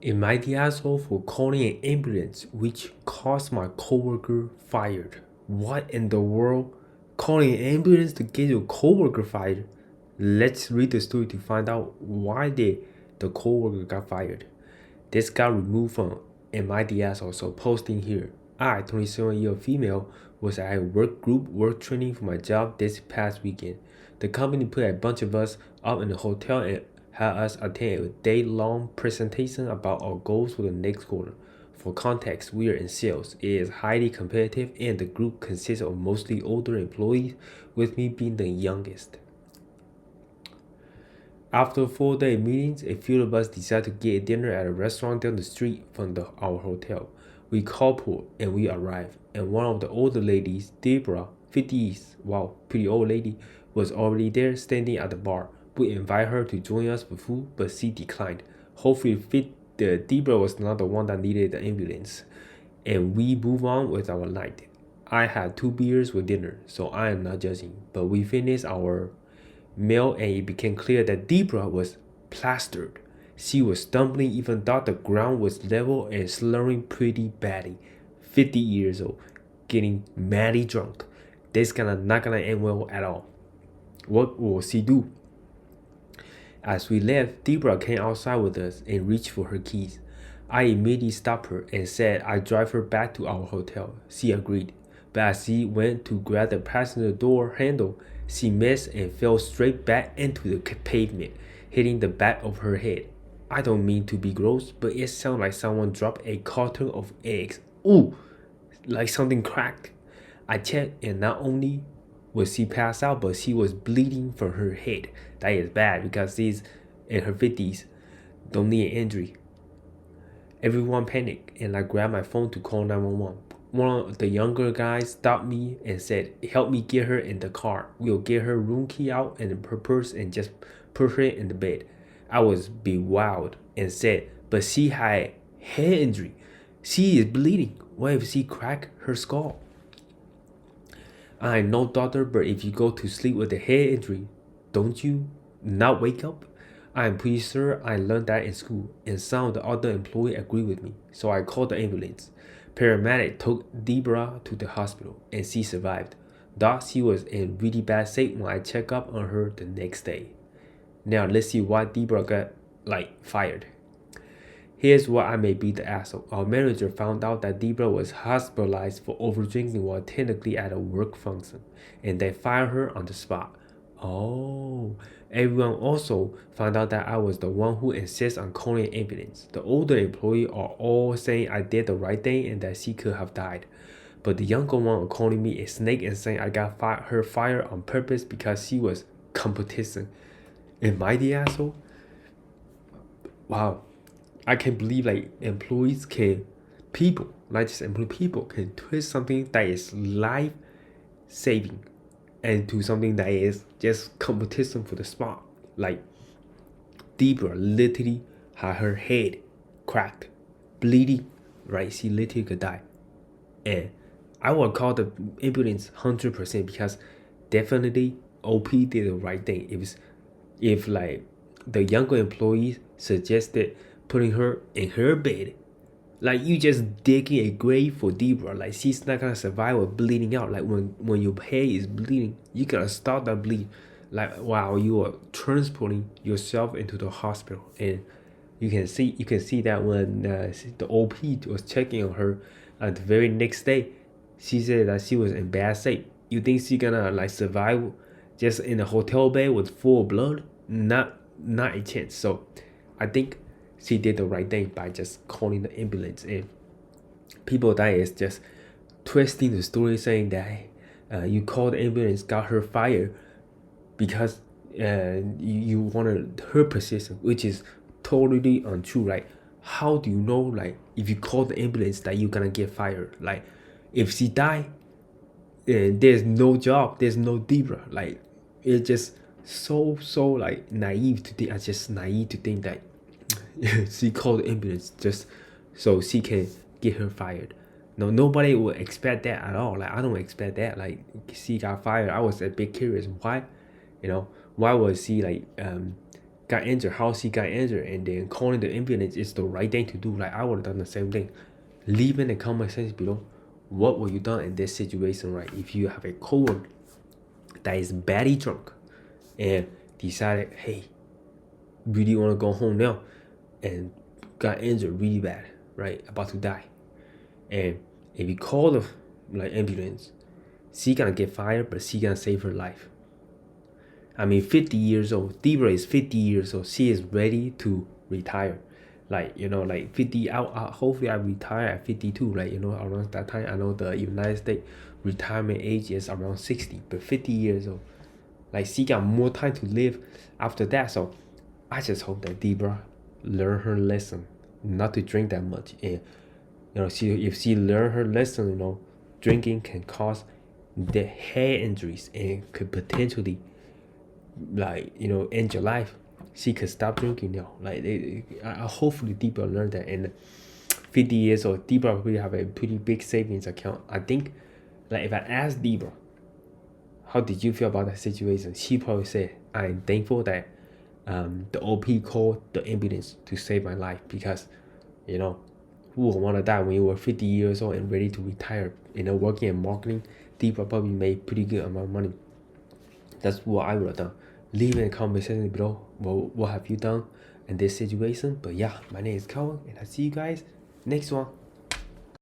Am I the asshole for calling an ambulance which caused my coworker fired? What in the world? Calling an ambulance to get your coworker fired? Let's read the story to find out why the coworker got fired. This got removed from Am I the asshole? So posting here. I, 27-year-old female, was at a work training for my job this past weekend. The company put a bunch of us up in the hotel and had us attend a day-long presentation about our goals for the next quarter. For context, we are in sales. It is highly competitive and the group consists of mostly older employees, with me being the youngest. After 4-day meetings, a few of us decided to get dinner at a restaurant down the street from our hotel. We carpooled and we arrived, and one of the older ladies, Deborah, 50s, wow, pretty old lady, was already there standing at the bar. We invited her to join us for food, but she declined. Hopefully, Deborah was not the one that needed the ambulance, and we move on with our night. I had 2 beers with dinner, so I am not judging, but we finished our meal and it became clear that Deborah was plastered. She was stumbling, even thought the ground was level, and slurring pretty badly. 50 years old, getting madly drunk. This not gonna end well at all. What will she do? As we left, Deborah came outside with us and reached for her keys. I immediately stopped her and said I'd drive her back to our hotel. She agreed, but as she went to grab the passenger door handle, she missed and fell straight back into the pavement, hitting the back of her head. I don't mean to be gross, but it sounded like someone dropped a carton of eggs. Ooh, like something cracked. I checked, and not only was she passed out, but she was bleeding from her head. That is bad because she's in her 50s. Don't need an injury. Everyone panicked, and I grabbed my phone to call 911. One of the younger guys stopped me and said, help me get her in the car. We'll get her room key out and her purse and just put her in the bed. I was bewildered and said, but she had head injury. She is bleeding. What if she cracked her skull? I am no doctor, but if you go to sleep with a head injury, don't you not wake up? I am pretty sure I learned that in school, and some of the other employees agree with me, so I called the ambulance. Paramedic took Deborah to the hospital, and she survived. Thus, she was in really bad shape when I checked up on her the next day. Now, let's see why Deborah got, fired. Here's why I may be the asshole. Our manager found out that Deborah was hospitalized for overdrinking while technically at a work function, and they fired her on the spot. Oh, everyone also found out that I was the one who insists on calling an ambulance. The older employees are all saying I did the right thing and that she could have died. But the younger one are calling me a snake and saying I got her fired on purpose because she was competition. Am I the asshole? Wow. I can't believe employees can, people, not just employee, people can twist something that is life saving into something that is just competition for the spot. Like Deborah literally had her head cracked, bleeding, right? She literally could die. And I would call the ambulance 100% because definitely OP did the right thing. If the younger employees suggested putting her in her bed, like you just digging a grave for Deborah. Like she's not gonna survive with bleeding out. Like when your head is bleeding, you gotta stop that bleed. Like while you are transporting yourself into the hospital, and you can see that when the OP was checking on her, the very next day, she said that she was in bad shape. You think she gonna survive just in a hotel bed with full blood? Not a chance. So I think she did the right thing by just calling the ambulance. And people that is just twisting the story, saying that you called the ambulance, got her fired because you wanted her position, which is totally untrue. Like, how do you know, if you call the ambulance, that you're gonna get fired? Like, if she die, there's no job, there's no Deborah. Like, it's just so naive to think. Just naive to think that she called the ambulance just so she can get her fired. No, nobody would expect that at all. Like, I don't expect that. Like, she got fired. I was a bit curious. Why? Why was she got injured, how she got injured, and then calling the ambulance is the right thing to do. Like I would have done the same thing. Leave in the comment section below what would you done in this situation, right? If you have a coworker that is badly drunk and decided, hey, really want to go home now, and got injured really bad, right? About to die. And if you call the ambulance, she gonna get fired, but she gonna save her life. I mean, 50 years old. Debra is 50 years old. She is ready to retire. Like 50. Hopefully, I retire at 52. Around that time, I know the United States retirement age is around 60, but 50 years old. Like she got more time to live after that. So I just hope that Debra learn her lesson, not to drink that much. And if she learn her lesson, drinking can cause the head injuries and could potentially end your life. She could stop drinking now. I hopefully Debra learned that. And 50 years old, Debra probably have a pretty big savings account. I think, if I asked Debra, how did you feel about that situation? She probably said, I'm thankful that the OP called the ambulance to save my life, because, who would want to die when you were 50 years old and ready to retire? Working in marketing, Debra probably made pretty good amount of money. That's what I would have done. Leave in the comment section below what have you done in this situation. But yeah, my name is Colin, and I see you guys next one.